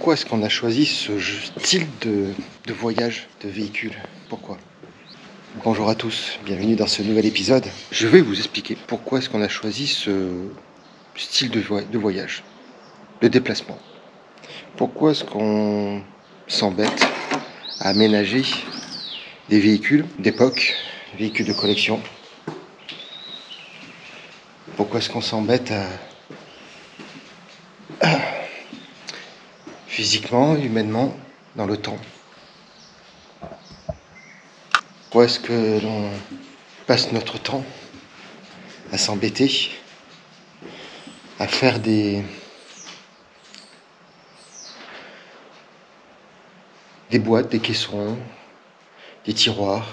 Pourquoi est-ce qu'on a choisi ce style de voyage, de véhicule? Pourquoi? Bonjour à tous, bienvenue dans ce nouvel épisode. Je vais vous expliquer pourquoi est-ce qu'on a choisi ce style de voyage, de déplacement. Pourquoi est-ce qu'on s'embête à aménager des véhicules d'époque, véhicules de collection? Pourquoi est-ce qu'on s'embête à physiquement, humainement, dans le temps? Pourquoi est-ce que l'on passe notre temps à s'embêter, à faire des boîtes, des caissons, des tiroirs,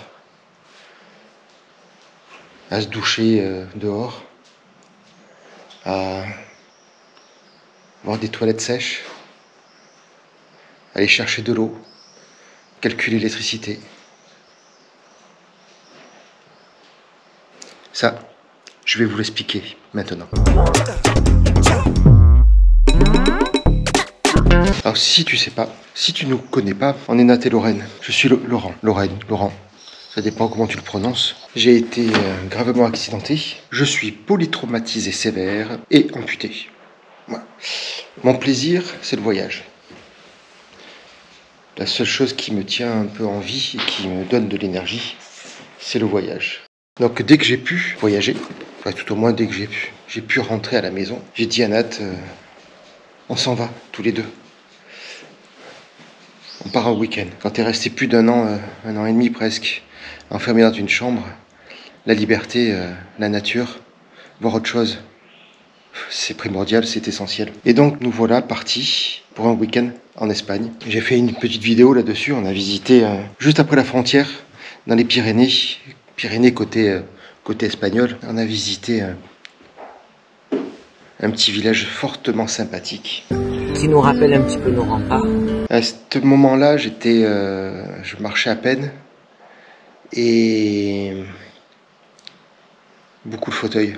à se doucher dehors, à avoir des toilettes sèches, aller chercher de l'eau, calculer l'électricité. Ça, je vais vous l'expliquer maintenant. Alors si tu sais pas, si tu ne connais pas, on est Nath-et-Lorraine. Je suis Laurent, Laurent. Ça dépend comment tu le prononces. J'ai été gravement accidenté. Je suis polytraumatisé sévère et amputé. Voilà. Mon plaisir, c'est le voyage. La seule chose qui me tient un peu en vie et qui me donne de l'énergie, c'est le voyage. Donc dès que j'ai pu voyager, enfin tout au moins dès que j'ai pu rentrer à la maison, j'ai dit à Nath, on s'en va tous les deux. On part en week-end. Quand t'es resté plus d'un an et demi presque, enfermé dans une chambre, la liberté, la nature, voir autre chose, c'est primordial, c'est essentiel. Et donc nous voilà partis pour un week-end en Espagne. J'ai fait une petite vidéo là-dessus, on a visité juste après la frontière, dans les Pyrénées côté espagnol. On a visité un petit village fortement sympathique. Qui nous rappelle un petit peu nos remparts. À ce moment-là, je marchais à peine et beaucoup de fauteuils.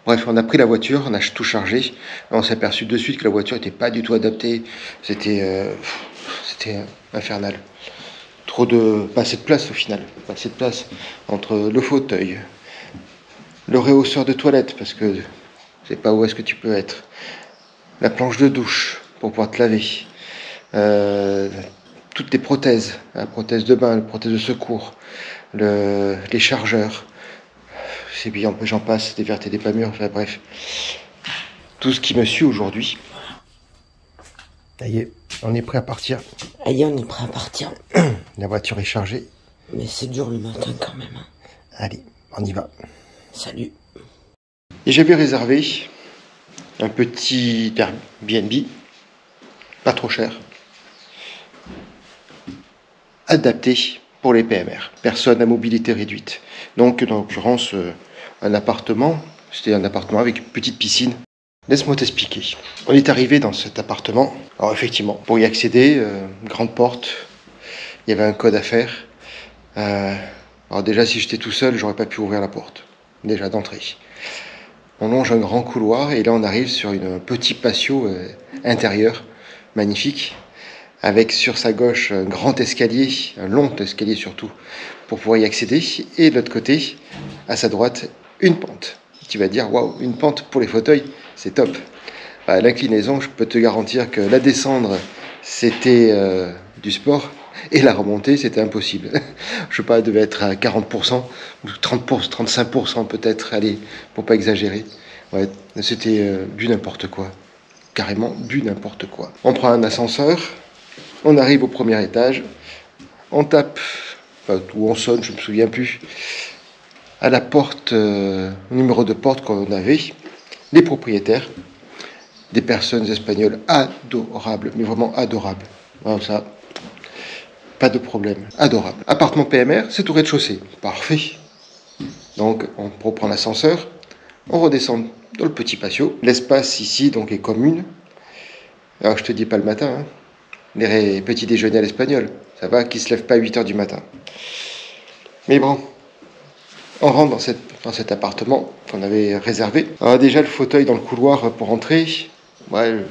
Bref, on a pris la voiture, on a tout chargé. On s'est aperçu de suite que la voiture n'était pas du tout adaptée. C'était infernal. Pas assez de place au final. Pas assez de place entre le fauteuil, le réhausseur de toilette, parce que je sais pas où est-ce que tu peux être, la planche de douche pour pouvoir te laver, toutes les prothèses, la prothèse de bain, la prothèse de secours, les chargeurs, c'est bien, j'en passe, des vertes et des pas mûres, enfin, bref. Tout ce qui me suit aujourd'hui. Ça y est, on est prêt à partir. Allez, on est prêt à partir. La voiture est chargée. Mais c'est dur le matin quand même. Hein. Allez, on y va. Salut. Et j'avais réservé un petit Airbnb, pas trop cher, adapté pour les PMR, personnes à mobilité réduite. Donc, en l'occurrence, un appartement, c'était un appartement avec une petite piscine. Laisse-moi t'expliquer. On est arrivé dans cet appartement. Alors effectivement, pour y accéder, grande porte, il y avait un code à faire. Alors déjà, si j'étais tout seul, j'aurais pas pu ouvrir la porte, déjà d'entrée. On longe un grand couloir et là on arrive sur un petit patio intérieur, magnifique, avec sur sa gauche un grand escalier, un long escalier surtout, pour pouvoir y accéder. Et de l'autre côté, à sa droite, une pente. Tu vas dire, waouh, une pente pour les fauteuils, c'est top. L'inclinaison, je peux te garantir que la descendre, c'était du sport. Et la remontée, c'était impossible. Je sais pas, elle devait être à 40%, ou 30%, 35% peut-être, allez, pour pas exagérer. Ouais, c'était du n'importe quoi. Carrément du n'importe quoi. On prend un ascenseur, on arrive au premier étage, on tape, enfin, où on sonne, je me souviens plus, à la porte, numéro de porte qu'on avait, les propriétaires, des personnes espagnoles adorables, mais vraiment adorables. Alors ça, pas de problème, adorable. Appartement PMR, c'est au rez-de-chaussée, parfait. Donc on reprend l'ascenseur, on redescend dans le petit patio. L'espace ici donc est commune. Alors je te dis pas le matin, hein. Les petits déjeuners à l'espagnol, ça va, qui se lève pas à 8h du matin. Mais bon, on rentre dans cet appartement qu'on avait réservé. Alors déjà le fauteuil dans le couloir pour entrer, ouais,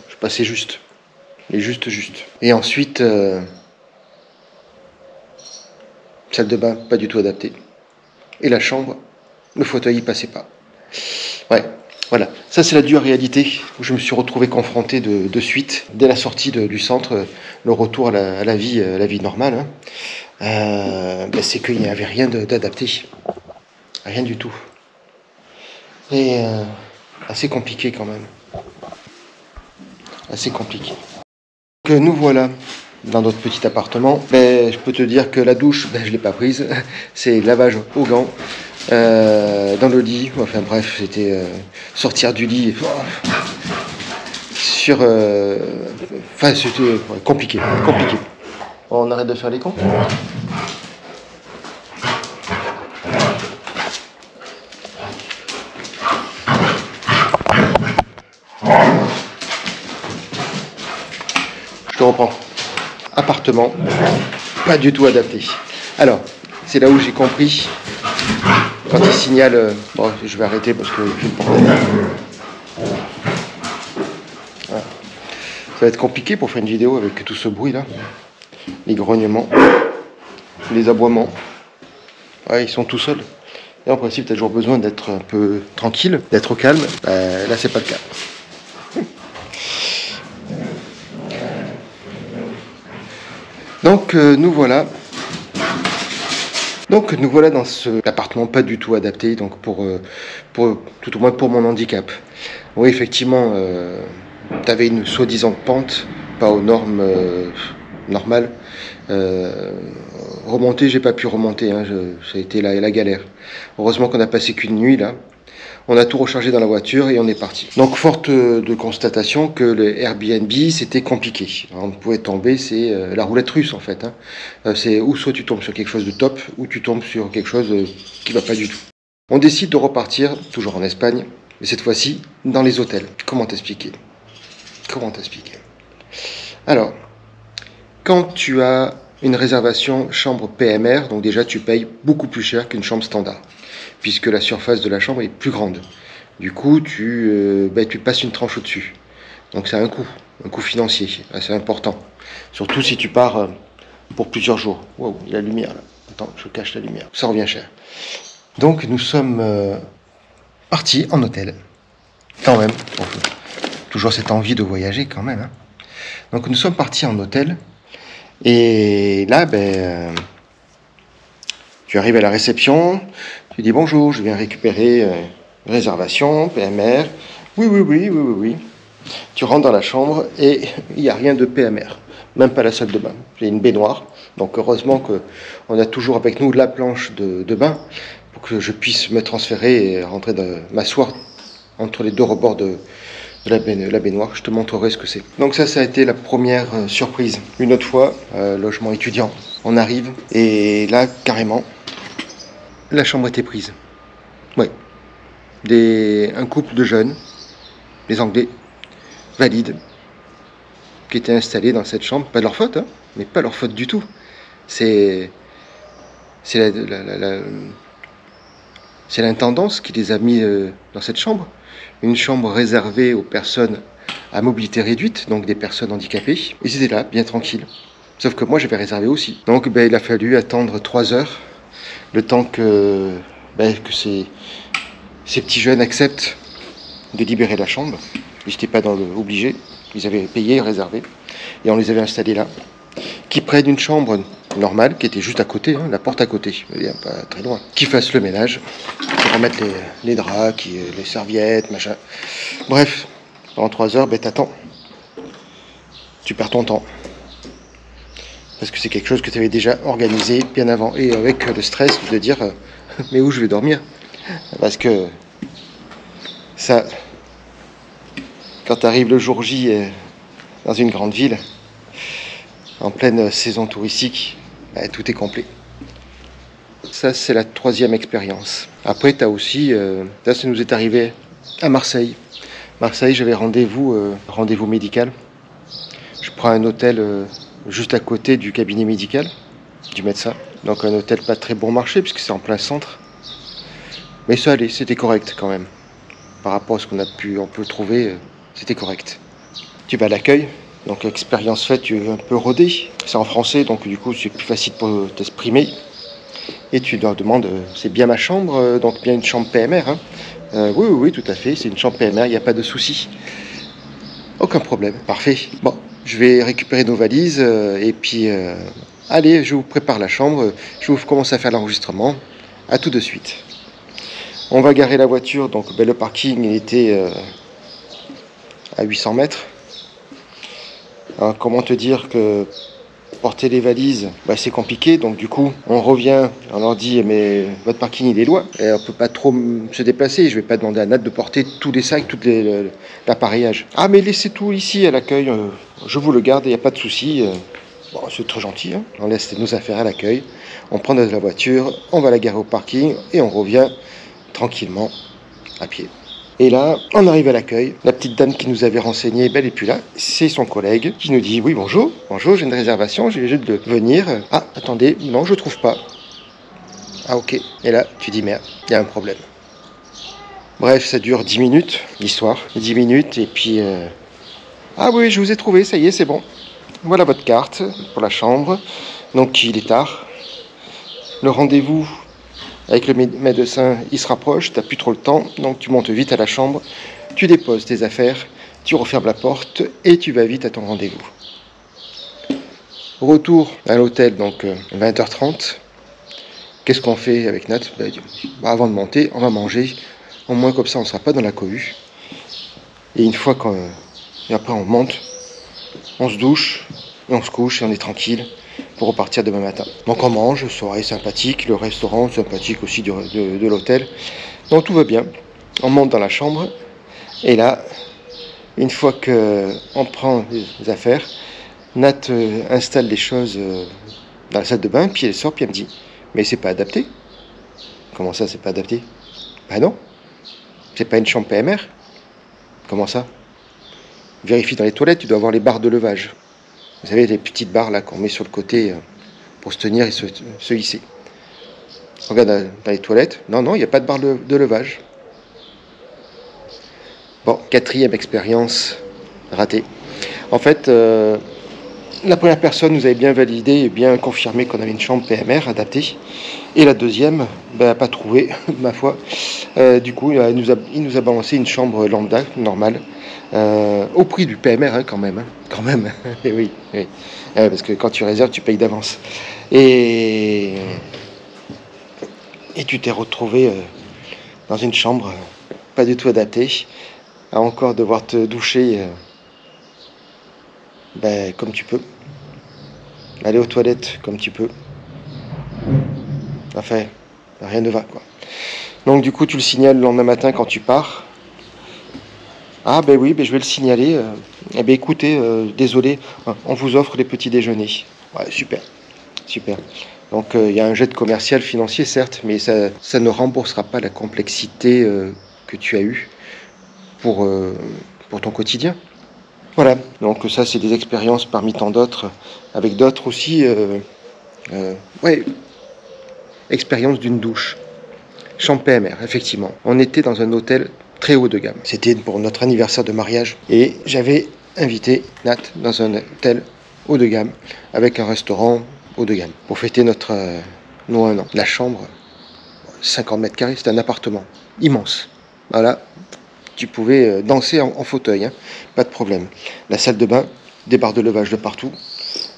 je Bah, c'est juste. Mais juste. Et ensuite, salle de bain, pas du tout adaptée. Et la chambre, le fauteuil, il passait pas. Ouais, voilà. Ça, c'est la dure réalité où je me suis retrouvé confronté de suite, dès la sortie du centre, le retour à la vie normale. Hein. C'est qu'il n'y avait rien d'adapté. Rien du tout. Et assez compliqué quand même. Assez compliqué. Donc nous voilà dans notre petit appartement. Je peux te dire que la douche, je ne l'ai pas prise. C'est lavage au gant. Dans le lit. Enfin bref, c'était sortir du lit. Enfin, c'était compliqué. On arrête de faire les cons. Je reprends. Appartement, pas du tout adapté. Alors, c'est là où j'ai compris, quand il signale... bon, je vais arrêter parce que je vais le voilà. Ça va être compliqué pour faire une vidéo avec tout ce bruit-là. Les grognements, les aboiements. Ouais, ils sont tout seuls. Et en principe, tu as toujours besoin d'être un peu tranquille, d'être au calme. Là, c'est pas le cas. Donc nous voilà dans cet appartement pas du tout adapté, donc pour tout au moins pour mon handicap. Oui, effectivement, tu avais une soi-disant pente, pas aux normes normales. Remonter, j'ai pas pu remonter, hein, ça a été la galère. Heureusement qu'on a passé qu'une nuit là. On a tout rechargé dans la voiture et on est parti. Donc, forte de constatation que le Airbnb, c'était compliqué. Alors, on pouvait tomber, c'est la roulette russe en fait. Hein. C'est ou soit tu tombes sur quelque chose de top, ou tu tombes sur quelque chose qui va pas du tout. On décide de repartir, toujours en Espagne, mais cette fois-ci, dans les hôtels. Comment t'expliquer? Alors, quand tu as une réservation chambre PMR, donc déjà tu payes beaucoup plus cher qu'une chambre standard, puisque la surface de la chambre est plus grande. Du coup, tu passes une tranche au-dessus. Donc c'est un coût financier assez important. Surtout si tu pars pour plusieurs jours. Wow, il y a la lumière là. Attends, je cache la lumière. Ça revient cher. Donc nous sommes partis en hôtel. Quand même. Donc, toujours cette envie de voyager quand même. Hein. Donc nous sommes partis en hôtel. Et là, tu arrives à la réception, tu dis bonjour, je viens récupérer une réservation, PMR. Oui. Tu rentres dans la chambre et il n'y a rien de PMR, même pas la salle de bain. Il y a une baignoire, donc heureusement qu'on a toujours avec nous la planche de bain pour que je puisse me transférer et rentrer m'asseoir entre les deux rebords de la baignoire. Je te montrerai ce que c'est. Donc ça a été la première surprise. Une autre fois, logement étudiant, on arrive et là carrément la chambre était prise. Ouais, un couple de jeunes, des Anglais, valides, qui étaient installés dans cette chambre. Pas de leur faute, hein, mais pas leur faute du tout. C'est l'intendance qui les a mis dans cette chambre. Une chambre réservée aux personnes à mobilité réduite, donc des personnes handicapées. Ils étaient là, bien tranquilles. Sauf que moi, j'avais réservé aussi. Donc, il a fallu attendre 3 heures, le temps que ces petits jeunes acceptent de libérer la chambre. Ils n'étaient pas obligés. Ils avaient payé, réservé. Et on les avait installés là. Qui prennent une chambre normale, qui était juste à côté, hein, la porte à côté, pas très loin. Qui fassent le ménage, qui remettent les draps, les serviettes, machin. Bref, pendant 3 heures, t'attends. Tu perds ton temps. Parce que c'est quelque chose que tu avais déjà organisé bien avant. Et avec le stress de dire, mais où je vais dormir? Parce que ça, quand tu arrives le jour J dans une grande ville, en pleine saison touristique, tout est complet. Ça, c'est la 3e expérience. Après, tu as aussi, là, ça nous est arrivé à Marseille. Marseille, j'avais rendez-vous médical. Je prends un hôtel juste à côté du cabinet médical du médecin. Donc un hôtel pas très bon marché puisque c'est en plein centre. Mais ça allait, c'était correct quand même. Par rapport à ce qu'on peut trouver, c'était correct. Tu vas à l'accueil. Donc expérience faite, tu es un peu rodé. C'est en français, donc du coup c'est plus facile pour t'exprimer. Et tu leur demandes, c'est bien ma chambre, donc bien une chambre PMR. Hein. Oui, oui, oui, tout à fait, c'est une chambre PMR, il n'y a pas de souci. Aucun problème, parfait. Bon, je vais récupérer nos valises et puis allez, je vous prépare la chambre, je vous commence à faire l'enregistrement. À tout de suite. On va garer la voiture, donc ben, le parking était à 800 mètres. Alors, comment te dire que porter les valises, bah, c'est compliqué, donc du coup on revient, on leur dit mais votre parking il est loin, et on peut pas trop se déplacer, je vais pas demander à Nat de porter tous les sacs, tout l'appareillage. Ah mais laissez tout ici à l'accueil, je vous le garde, il n'y a pas de souci. Bon, c'est trop gentil, hein. On laisse nos affaires à l'accueil, on prend la voiture, on va la garer au parking et on revient tranquillement à pied. Et là, on arrive à l'accueil. La petite dame qui nous avait renseigné, ben, elle n'est plus là. C'est son collègue qui nous dit « Oui, bonjour, bonjour, j'ai une réservation, j'ai obligé de venir. Ah, attendez, non, je ne trouve pas. » Ah, ok. Et là, tu dis « Merde, il y a un problème. » Bref, ça dure 10 minutes, l'histoire. 10 minutes, et puis... Ah oui, je vous ai trouvé, ça y est, c'est bon. Voilà votre carte pour la chambre. Donc, il est tard. Le rendez-vous... Avec le médecin, il se rapproche, tu n'as plus trop le temps, donc tu montes vite à la chambre, tu déposes tes affaires, tu refermes la porte et tu vas vite à ton rendez-vous. Retour à l'hôtel, donc 20h30. Qu'est-ce qu'on fait avec Nat? Avant de monter, on va manger, au moins comme ça on ne sera pas dans la cohue. Et une fois qu'on... Et après on monte, on se douche, et on se couche et on est tranquille. Pour repartir demain matin. Donc on mange, soirée sympathique, le restaurant sympathique aussi de l'hôtel. Donc tout va bien. On monte dans la chambre et là, une fois qu'on prend les affaires, Nat installe les choses dans la salle de bain, puis elle sort, puis elle me dit « Mais c'est pas adapté ». Comment ça, c'est pas adapté? Ben non, c'est pas une chambre PMR. Comment ça? Vérifie dans les toilettes, tu dois avoir les barres de levage. Vous savez, les petites barres là qu'on met sur le côté pour se tenir et se hisser. Regarde dans les toilettes. Non, non, il n'y a pas de barre de levage. Bon, 4e expérience ratée. En fait, la première personne nous avait bien validé et bien confirmé qu'on avait une chambre PMR adaptée. Et la deuxième, ben, pas trouvé, ma foi. Du coup, il nous a balancé une chambre lambda, normale. Au prix du PMR hein, quand même, et oui, oui. Parce que quand tu réserves, tu payes d'avance. Et tu t'es retrouvé dans une chambre pas du tout adaptée, à encore devoir te doucher ben, comme tu peux, aller aux toilettes comme tu peux. Enfin, rien ne va quoi. Donc du coup, tu le signales le lendemain matin quand tu pars. Ah ben oui, ben je vais le signaler. Eh ben écoutez, désolé, on vous offre les petits déjeuners. Ouais, super, super. Donc il y a un jet commercial financier certes, mais ça ne remboursera pas la complexité que tu as eue pour ton quotidien. Voilà, donc ça c'est des expériences parmi tant d'autres, avec d'autres aussi. Ouais, expérience d'une douche. Chambre PMR, effectivement. On était dans un hôtel très haut de gamme. C'était pour notre anniversaire de mariage et j'avais invité Nat dans un hôtel haut de gamme avec un restaurant haut de gamme pour fêter nos 1 an. La chambre, 50 mètres carrés, c'était un appartement immense. Voilà, tu pouvais danser en fauteuil, hein, pas de problème. La salle de bain, des barres de levage de partout.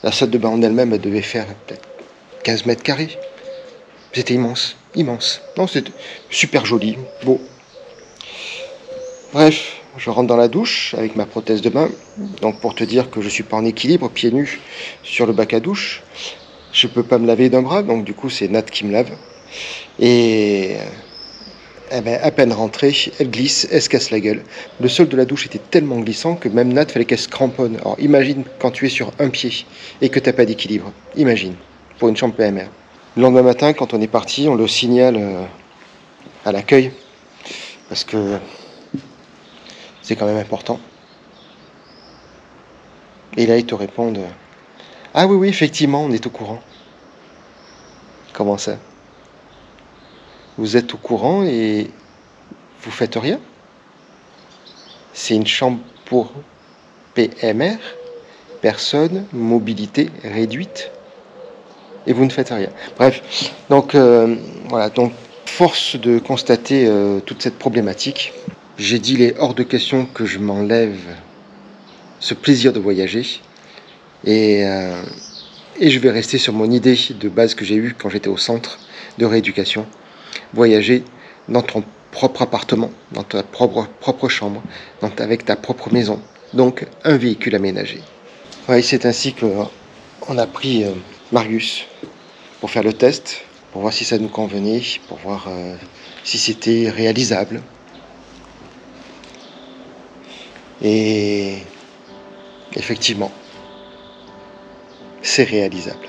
La salle de bain en elle-même, elle devait faire peut-être 15 mètres carrés. C'était immense, immense. Non, c'était super joli, beau. Bref, je rentre dans la douche avec ma prothèse de main. Donc pour te dire que je ne suis pas en équilibre, pieds nus sur le bac à douche. Je ne peux pas me laver d'un bras, donc du coup c'est Nat qui me lave. Et eh ben, à peine rentrée, elle glisse, elle se casse la gueule. Le sol de la douche était tellement glissant que même Nat fallait qu'elle se cramponne. Alors imagine quand tu es sur un pied et que tu n'as pas d'équilibre. Imagine, pour une chambre PMR. Le lendemain matin, quand on est parti, on le signale à l'accueil. Parce que c'est quand même important. Et là, ils te répondent « Ah oui, oui, effectivement, on est au courant. » Comment ça? Vous êtes au courant et vous faites rien? C'est une chambre pour PMR, personne, mobilité réduite, et vous ne faites rien. Bref, donc voilà, donc force de constater toute cette problématique. J'ai dit, il est hors de question que je m'enlève ce plaisir de voyager, et je vais rester sur mon idée de base que j'ai eue quand j'étais au centre de rééducation. Voyager dans ton propre appartement, dans ta propre chambre, avec ta propre maison. Donc un véhicule aménagé. Ouais, c'est ainsi qu'on a pris Marius pour faire le test, pour voir si ça nous convenait, pour voir si c'était réalisable. Et effectivement, c'est réalisable.